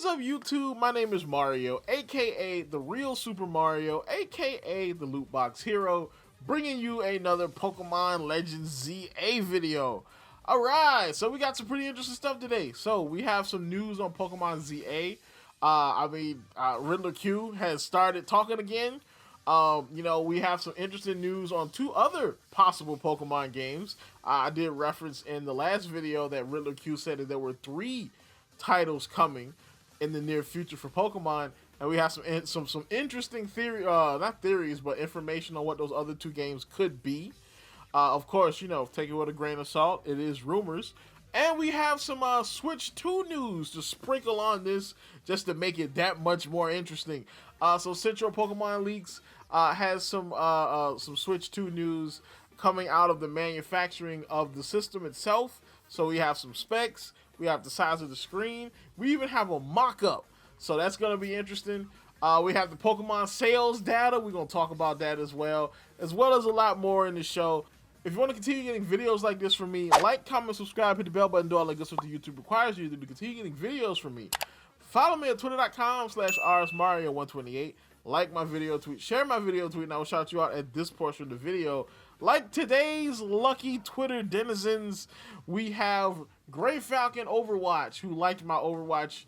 up, YouTube? My name is Mario, aka the real Super Mario, aka the Loot Box Hero, bringing you another Pokemon Legends ZA video. Alright, so we got some pretty interesting stuff today. So we have some news on Pokemon ZA. Riddler Khu has started talking again. We have some interesting news on two other possible Pokemon games. I did reference in the last video that Riddler Khu said that there were 3 titles coming in the near future for Pokemon, and we have some interesting not theories, but information on what those other 2 games could be. Of course, take it with a grain of salt. It is rumors. And we have some Switch 2 news to sprinkle on this just to make it that much more interesting. So Central Pokemon Leaks has some Switch 2 news coming out of the manufacturing of the system itself. So we have some specs. We have the size of the screen. We even have a mock-up. So that's going to be interesting. We have the Pokemon sales data. We're going to talk about that as well as a lot more in the show. If you want to continue getting videos like this from me, like, comment, subscribe, hit the bell button, do all that good stuff that YouTube requires you to do to continue getting videos from me. Follow me at twitter.com/RSMario128. Like my video tweet, share my video tweet, and I will shout you out at this portion of the video. Like today's lucky Twitter denizens, we have Gray Falcon Overwatch, who liked my Overwatch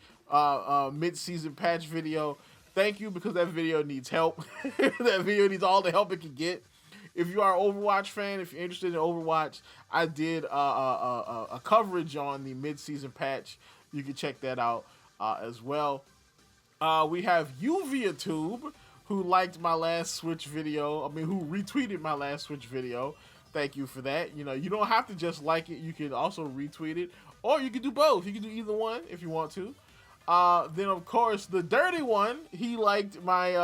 mid-season patch video. Thank you, because that video needs help. That video needs all the help it can get. If you are an Overwatch fan, if you're interested in Overwatch, I did a coverage on the mid-season patch. You can check that out as well. We have UviaTube, who liked my last Switch video. Who retweeted my last Switch video. Thank you for that. You don't have to just like it. You can also retweet it, or you can do both. You can do either one if you want to. Then, of course, the dirty one, he liked my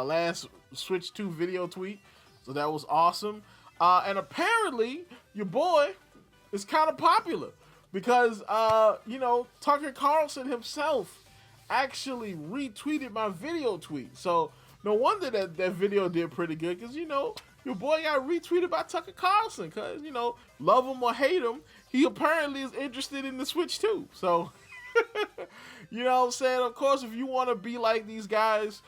last Switch 2 video tweet. So that was awesome. And apparently, your boy is kind of popular because, Tucker Carlson himself actually retweeted my video tweet. So no wonder that video did pretty good, because, your boy got retweeted by Tucker Carlson because, love him or hate him, he apparently is interested in the Switch 2. So, you know what I'm saying? Of course, if you want to be like these guys,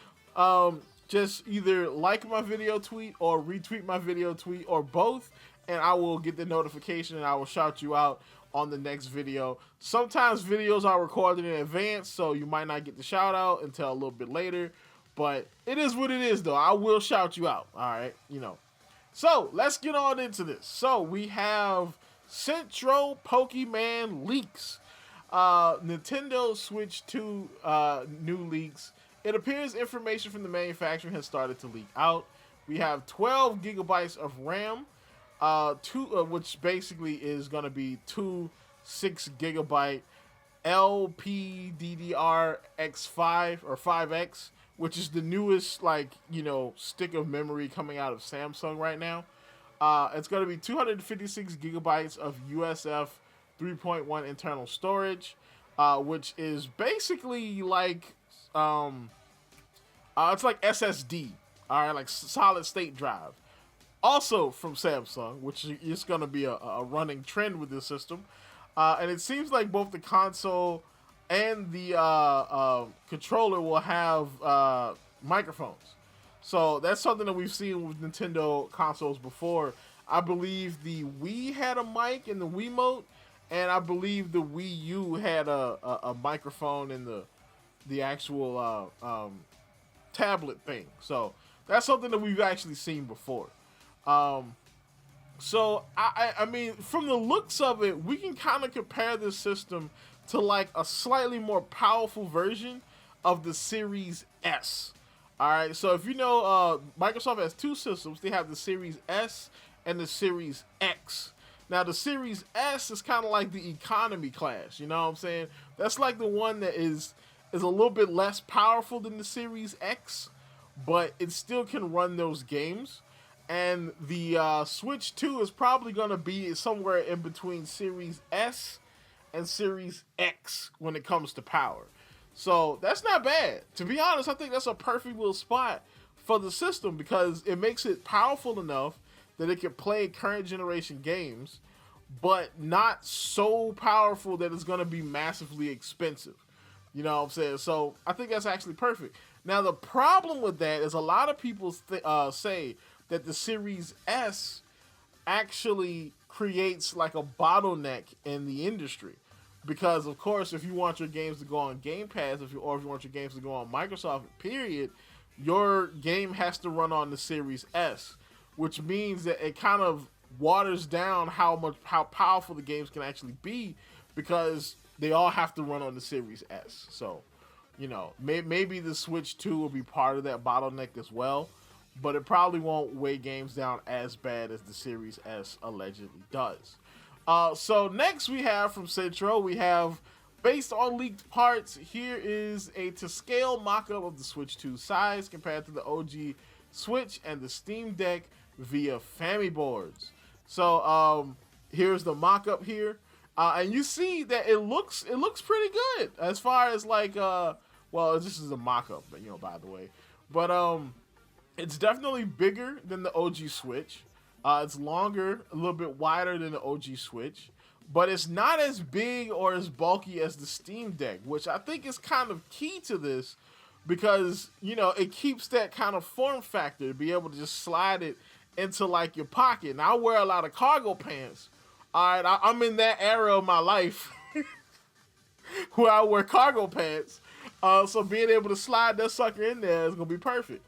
just either like my video tweet or retweet my video tweet, or both, and I will get the notification and I will shout you out on the next video. Sometimes videos are recorded in advance, so you might not get the shout out until a little bit later, but it is what it is, though. I will shout you out, all right? So let's get on into this. So we have Central Pokemon Leaks. Nintendo Switch 2 new leaks. It appears information from the manufacturer has started to leak out. We have 12 gigabytes of RAM, which basically is going to be 2 6-gigabyte LPDDR-X5 or 5X, which is the newest, stick of memory coming out of Samsung right now. It's going to be 256 gigabytes of USF 3.1 internal storage, which is basically like, it's like SSD, all right, like solid state drive. Also from Samsung, which is going to be a running trend with this system. And it seems like both the console and the controller will have microphones. So that's something that we've seen with Nintendo consoles before. I believe the Wii had a mic in the Wiimote, and I believe the Wii U had a microphone in the actual tablet thing. So that's something that we've actually seen before. So I mean, from the looks of it, we can kind of compare this system to like a slightly more powerful version of the Series S. All right, so if you know, Microsoft has 2 systems. They have the Series S and the Series X. Now, the Series S is kind of like the economy class, you know what I'm saying? That's like the one that is a little bit less powerful than the Series X, but it still can run those games. And the Switch 2 is probably going to be somewhere in between Series S and Series X when it comes to power. So that's not bad. To be honest, I think that's a perfect little spot for the system, because it makes it powerful enough that it can play current generation games, but not so powerful that it's going to be massively expensive. You know what I'm saying? So I think that's actually perfect. Now the problem with that is a lot of people say that the Series S actually creates like a bottleneck in the industry. Because of course, if you want your games to go on Game Pass, if you want your games to go on Microsoft, period, your game has to run on the Series S, which means that it kind of waters down how powerful the games can actually be, because they all have to run on the Series S. So, you know, maybe the Switch 2 will be part of that bottleneck as well, but it probably won't weigh games down as bad as the Series S allegedly does. So next we have from Centro, we have, based on leaked parts, here is a to-scale mock-up of the Switch 2 size compared to the OG Switch and the Steam Deck via Family boards. So here's the mock-up here. And you see that it looks pretty good as far as like, well, this is a mock-up, you know, by the way. But it's definitely bigger than the OG Switch. It's longer, a little bit wider than the OG Switch, but it's not as big or as bulky as the Steam Deck, which I think is kind of key to this, because, you know, it keeps that kind of form factor to be able to just slide it into like your pocket. Now I wear a lot of cargo pants. All right, I'm in that era of my life where I wear cargo pants. So being able to slide that sucker in there is gonna be perfect.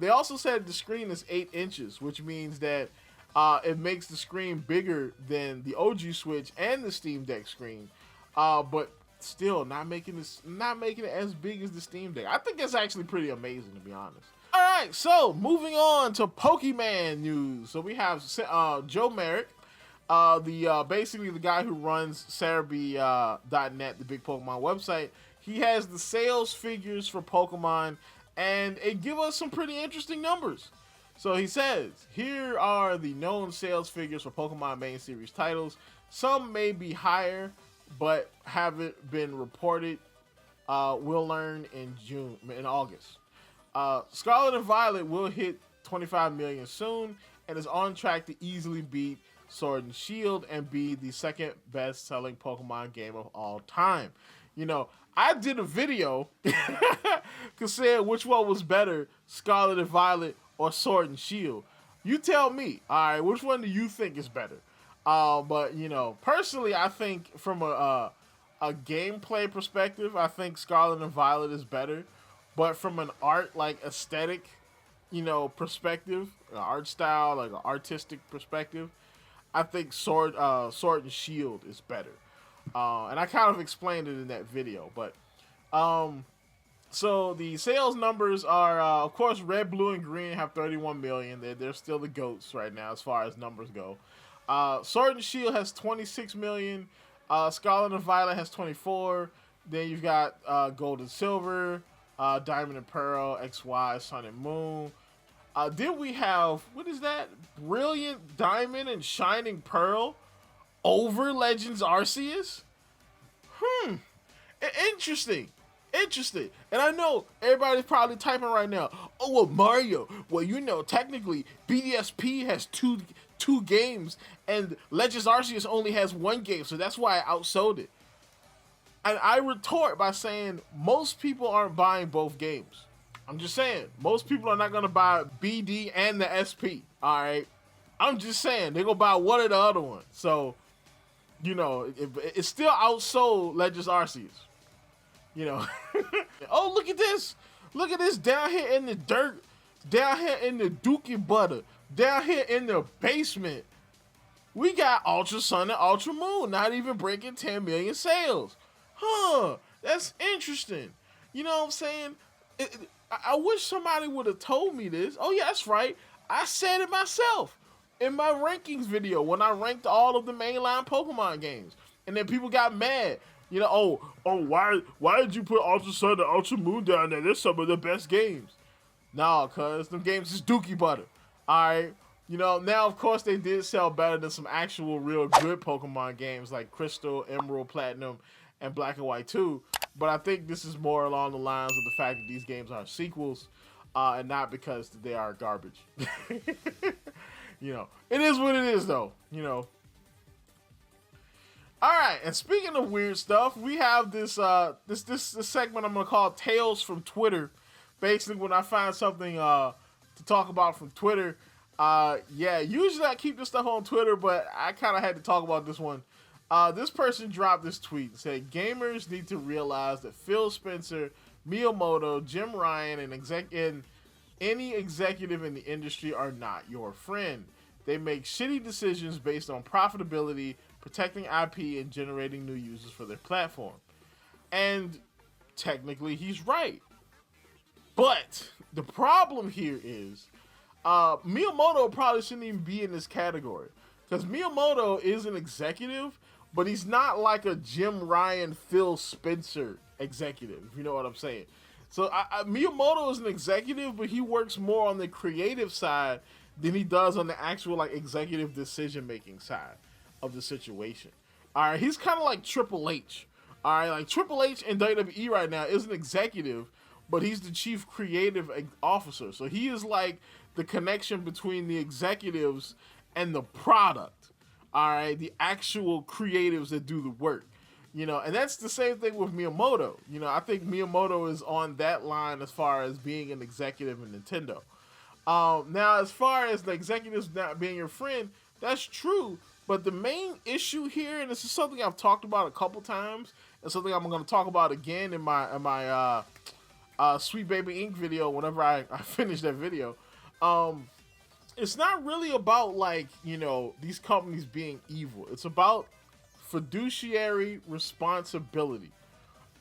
They also said the screen is 8 inches, which means that it makes the screen bigger than the OG Switch and the Steam Deck screen, but still not making it as big as the Steam Deck. I think that's actually pretty amazing, to be honest. All right, so moving on to Pokemon news. So we have Joe Merrick, basically the guy who runs Cerebi.net, the big Pokemon website. He has the sales figures for Pokemon, and it give us some pretty interesting numbers. So he says, here are the known sales figures for Pokemon main series titles. Some may be higher, but haven't been reported. We'll learn in August. Scarlet and Violet will hit 25 million soon, and is on track to easily beat Sword and Shield and be the second best selling Pokemon game of all time. You know, I did a video saying which one was better, Scarlet and Violet or Sword and Shield. You tell me, all right, which one do you think is better? But, you know, personally, I think from a gameplay perspective, I think Scarlet and Violet is better. But from an art, like, aesthetic, you know, perspective, an art style, like an artistic perspective, I think Sword and Shield is better. And I kind of explained it in that video. But, so the sales numbers are, of course, Red, Blue, and Green have 31 million. They're still the GOATs right now as far as numbers go. Sword and Shield has 26 million. Scarlet and Violet has 24. Then you've got Gold and Silver, Diamond and Pearl, XY, Sun and Moon. Then we have, what is that? Brilliant Diamond and Shining Pearl over Legends Arceus? Interesting. And I know everybody's probably typing right now, oh, well, Mario, well, you know, technically, BDSP has two games, and Legends Arceus only has one game, so that's why I outsold it. And I retort by saying most people aren't buying both games. I'm just saying, most people are not going to buy BD and the SP, all right? I'm just saying, they're going to buy one or the other one. So, you know, it still outsold Legends Arceus. You know, oh, look at this. Look at this down here in the dirt, down here in the dookie butter, down here in the basement. We got Ultra Sun and Ultra Moon not even breaking 10 million sales. That's interesting. You know what I'm saying? I wish somebody would have told me this. Oh, yeah, that's right. I said it myself in my rankings video when I ranked all of the mainline Pokemon games. And then people got mad. You know, why did you put Ultra Sun and Ultra Moon down there? They're some of the best games. Nah, cuz them games is dookie butter. Alright. You know, now of course they did sell better than some actual real good Pokemon games like Crystal, Emerald, Platinum, and Black and White 2. But I think this is more along the lines of the fact that these games are sequels, and not because they are garbage. You know, it is what it is though, you know. All right, and speaking of weird stuff, we have this segment I'm gonna call Tales from Twitter. Basically, when I find something to talk about from Twitter, yeah, usually I keep this stuff on Twitter, but I kind of had to talk about this one. This person dropped this tweet and said, "Gamers need to realize that Phil Spencer, Miyamoto, Jim Ryan, and any executive in the industry are not your friend. They make shitty decisions based on profitability, protecting IP, and generating new users for their platform." And technically, he's right. But the problem here is Miyamoto probably shouldn't even be in this category. Because Miyamoto is an executive, but he's not like a Jim Ryan, Phil Spencer executive, if you know what I'm saying. So Miyamoto is an executive, but he works more on the creative side than he does on the actual like executive decision-making side of the situation. All right, he's kind of like Triple H. All right, like Triple H in WWE right now is an executive, but he's the chief creative officer. So he is like the connection between the executives and the product. All right, the actual creatives that do the work. You know, and that's the same thing with Miyamoto. You know, I think Miyamoto is on that line as far as being an executive in Nintendo. Now, as far as the executives not being your friend, that's true. But the main issue here, and this is something I've talked about a couple times, and something I'm going to talk about again in my Sweet Baby Inc. video whenever I finish that video. It's not really about like, you know, these companies being evil. It's about fiduciary responsibility.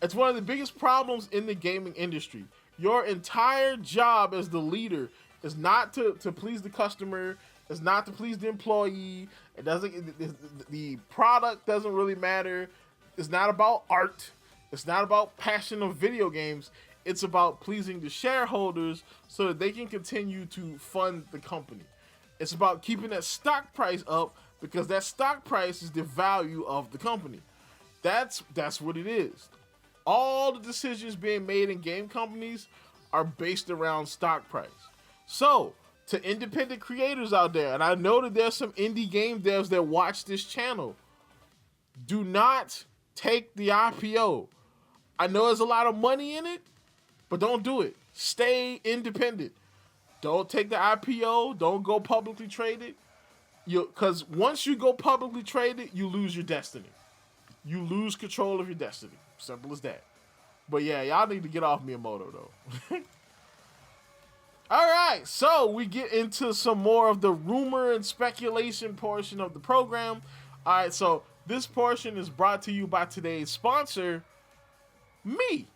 It's one of the biggest problems in the gaming industry. Your entire job as the leader is not to please the customer. It's not to please the employee. The product doesn't really matter. It's not about art. It's not about passion of video games. It's about pleasing the shareholders so that they can continue to fund the company. It's about keeping that stock price up because that stock price is the value of the company. That's what it is. All the decisions being made in game companies are based around stock price. So, to independent creators out there, and I know that there's some indie game devs that watch this channel, do not take the IPO. I know there's a lot of money in it, but don't do it. Stay independent. Don't take the IPO. Don't go publicly traded. Because once you go publicly traded, you lose your destiny. You lose control of your destiny. Simple as that. But yeah, y'all need to get off Miyamoto though. All right, so we get into some more of the rumor and speculation portion of the program. All right, so this portion is brought to you by today's sponsor, me.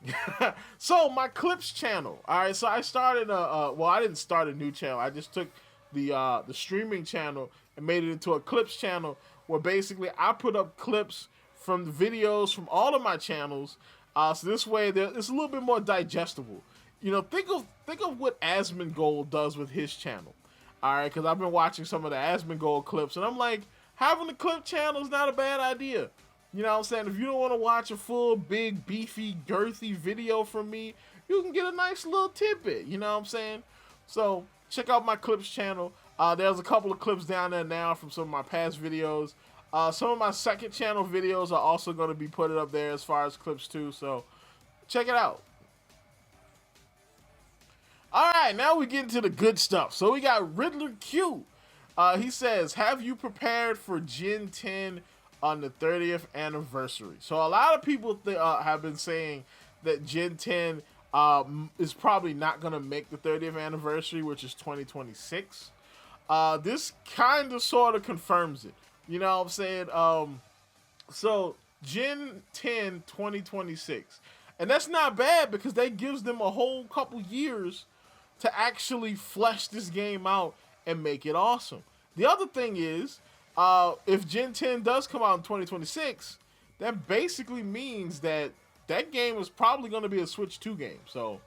So my Clips channel. All right, so I started I didn't start a new channel. I just took the streaming channel and made it into a Clips channel where basically I put up clips from the videos from all of my channels. So this way it's a little bit more digestible. You know, think of what Asmongold does with his channel. All right, because I've been watching some of the Asmongold clips, and I'm like, having a clip channel is not a bad idea. You know what I'm saying? If you don't want to watch a full, big, beefy, girthy video from me, you can get a nice little tidbit. You know what I'm saying? So check out my Clips channel. There's a couple of clips down there now from some of my past videos. Some of my second channel videos are also going to be put up there as far as clips too. So check it out. All right, now we get into the good stuff. So we got Riddler Khu. He says, have you prepared for Gen 10 on the 30th anniversary? So a lot of people have been saying that Gen 10 is probably not going to make the 30th anniversary, which is 2026. This kind of sort of confirms it. You know what I'm saying? So Gen 10 2026. And that's not bad because that gives them a whole couple years to actually flesh this game out and make it awesome. The other thing is, if Gen 10 does come out in 2026, that basically means that game is probably going to be a Switch 2 game. So,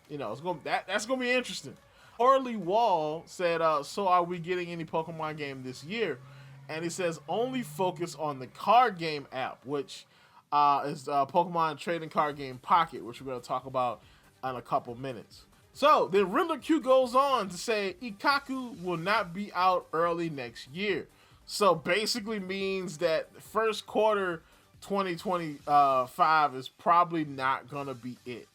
you know, that's going to be interesting. Orly Wall said, so are we getting any Pokemon game this year? And he says, only focus on the card game app, which is Pokemon Trading Card Game Pocket, which we're going to talk about in a couple minutes. So, then Riddler Khu goes on to say, Ikaku will not be out early next year. So basically means that first quarter 2025 is probably not gonna be it.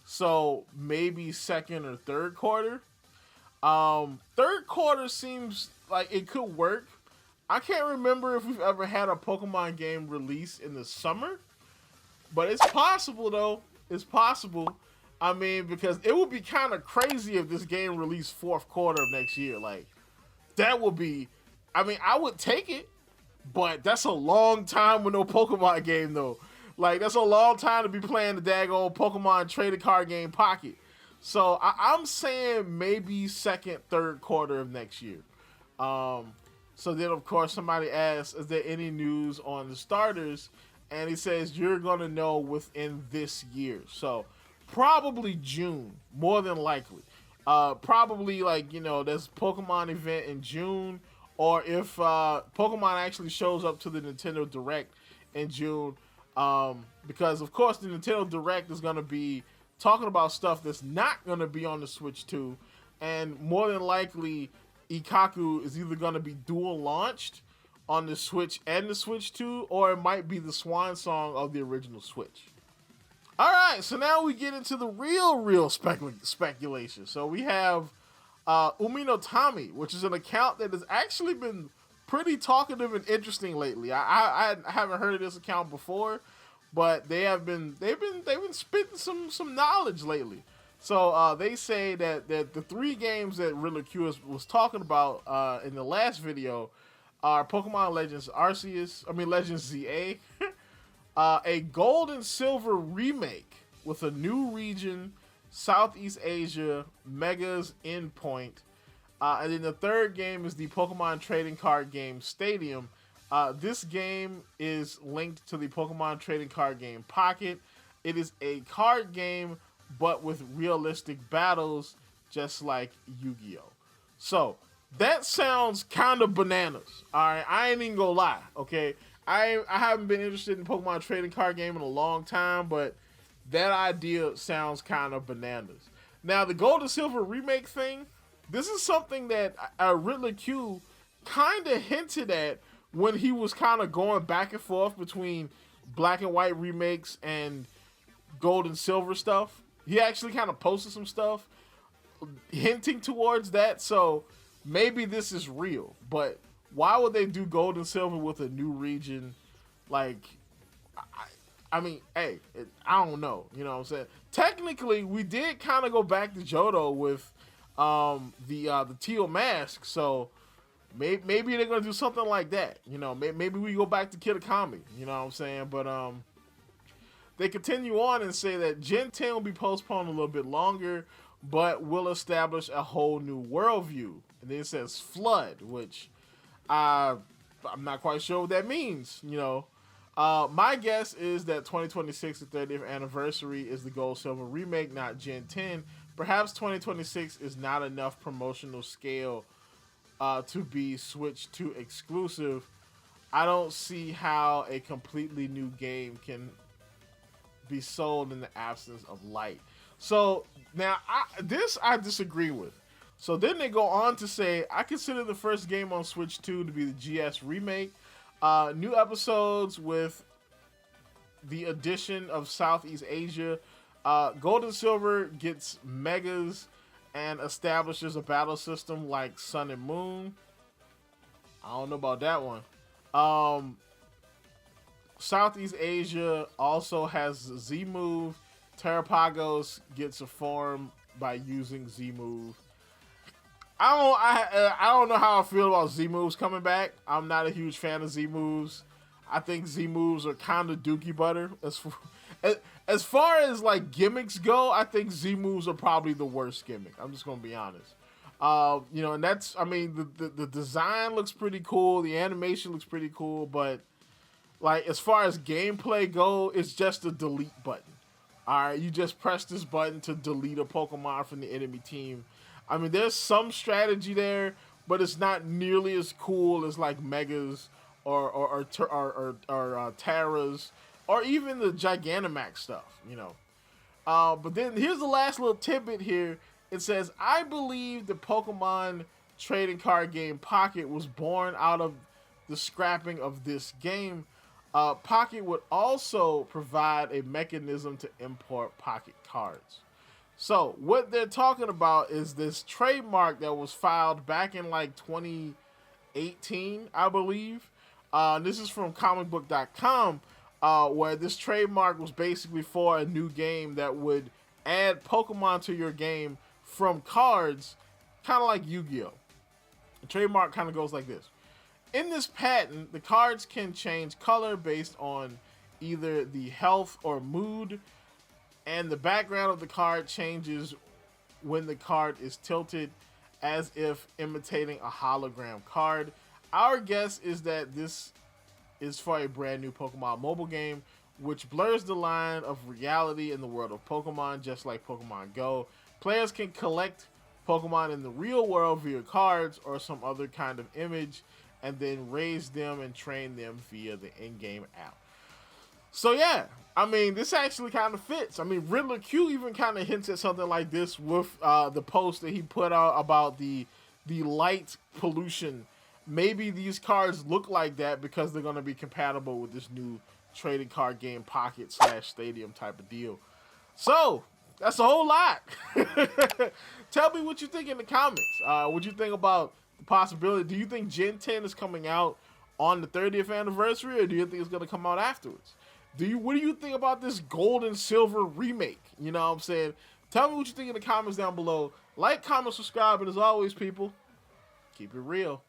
So maybe second or third quarter. Third quarter seems like it could work. I can't remember if we've ever had a Pokemon game release in the summer, but it's possible though. It's possible. I mean, because it would be kind of crazy if this game released fourth quarter of next year. Like, that would be. I mean, I would take it, but that's a long time with no Pokemon game though. Like, that's a long time to be playing the daggone Pokemon trading card game Pocket. So I'm saying maybe second, third quarter of next year. So then, of course, somebody asks, is there any news on the starters? And he says, you're going to know within this year. So probably June, more than likely. Probably, like, there's Pokemon event in June. Or if Pokemon actually shows up to the Nintendo Direct in June. Because, of course, the Nintendo Direct is going to be talking about stuff that's not going to be on the Switch 2. And more than likely, Ikaku is either going to be dual launched on the Switch and the Switch 2, or it might be the swan song of the original Switch. All right, so now we get into the real speculation. So we have Uminotami, which is an account that has actually been pretty talkative and interesting lately. I haven't heard of this account before, but they've been spitting some knowledge lately. So they say that the three games that Riddler Khu was talking about in the last video are Pokemon Legends Legends ZA, a Gold and Silver remake with a new region, Southeast Asia, Megas Endpoint, and then the third game is the Pokemon trading card game Stadium. This game is linked to the Pokemon trading card game Pocket. It is a card game, but with realistic battles, just like Yu-Gi-Oh! So, that sounds kind of bananas. Alright, I ain't even gonna lie, okay? I haven't been interested in Pokemon trading card game in a long time, but that idea sounds kind of bananas. Now, the Gold and Silver remake thing, this is something that Riddler Khu kind of hinted at when he was kind of going back and forth between black and white remakes and Gold and Silver stuff. He actually kind of posted some stuff hinting towards that, so maybe this is real. But why would they do Gold and Silver with a new region? Like, I mean, hey, I don't know. You know what I'm saying? Technically, we did kind of go back to Johto with the teal mask, so maybe they're gonna do something like that. Maybe we go back to Kitakami. You know what I'm saying? But they continue on and say that Gen 10 will be postponed a little bit longer, but will establish a whole new worldview. And then it says Flood, which I'm not quite sure what that means. My guess is that 2026, the 30th anniversary, is the Gold Silver remake, not Gen 10. Perhaps 2026 is not enough promotional scale to be Switch 2 exclusive. I don't see how a completely new game can be sold in the absence of light. So now I disagree with. So then they go on to say, I consider the first game on Switch 2 to be the GS remake. New episodes with the addition of Southeast Asia. Gold and Silver gets megas and establishes a battle system like Sun and Moon. I don't know about that one. Southeast Asia also has Z move. Terrapagos gets a form by using Z move. I don't know how I feel about Z moves coming back. I'm not a huge fan of Z moves. I think Z moves are kind of dookie butter. As far as like gimmicks go, I think Z moves are probably the worst gimmick. I'm just gonna be honest. And that's, I mean, the design looks pretty cool. The animation looks pretty cool, but like as far as gameplay go, it's just a delete button. All right, you just press this button to delete a Pokemon from the enemy team. I mean, there's some strategy there, but it's not nearly as cool as like Megas or Terras or even the Gigantamax stuff, But then here's the last little tidbit here. It says, I believe the Pokemon trading card game Pocket was born out of the scrapping of this game, Pocket would also provide a mechanism to import Pocket cards. So what they're talking about is this trademark that was filed back in like 2018, I believe. This is from comicbook.com, where this trademark was basically for a new game that would add Pokemon to your game from cards, kind of like Yu-Gi-Oh! The trademark kind of goes like this. In this patent, the cards can change color based on either the health or mood, and the background of the card changes when the card is tilted, as if imitating a hologram card. Our guess is that this is for a brand new Pokemon mobile game, which blurs the line of reality in the world of Pokemon, just like Pokemon Go. Players can collect Pokemon in the real world via cards or some other kind of image, and then raise them and train them via the in-game app. So yeah, I mean, this actually kind of fits. I mean, Riddler Khu even kind of hints at something like this with the post that he put out about the light pollution. Maybe these cards look like that because they're going to be compatible with this new trading card game Pocket / Stadium type of deal. So that's a whole lot. Tell me what you think in the comments. What you think about the possibility? Do you think Gen 10 is coming out on the 30th anniversary, or do you think it's going to come out afterwards? What do you think about this gold and silver remake? You know what I'm saying? Tell me what you think in the comments down below. Like, comment, subscribe, and as always, people, keep it real.